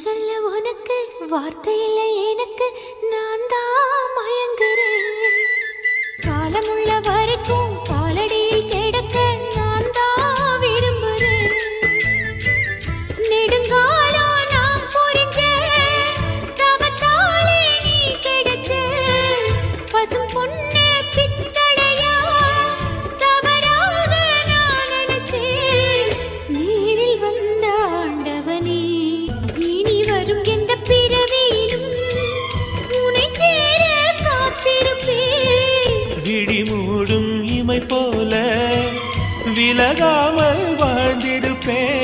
சொல்ல உனக்கு வார்த்தை இல்லை எனக்கு, நான் தான் மயங்குறேன். காலமுள்ள வரைக்கும் காலடியில் கிடக்க நான் தான் விரும்புறேன். நெடுங்காலம் நான் புரிஞ்ச தவத்தாலே நீ கிடைச்ச பசும் பொண்ணு பித்தளையா தவறாக நான் நினைச்சேன். நீரில் வந்த ஆண்டவனே, இனி வரும் எந்த பிறவியிலும் உன்னை சேர காத்திருப்பேன். விழி மூடும் இமை போல விலகாமல் வாழ்ந்திருப்பேன்.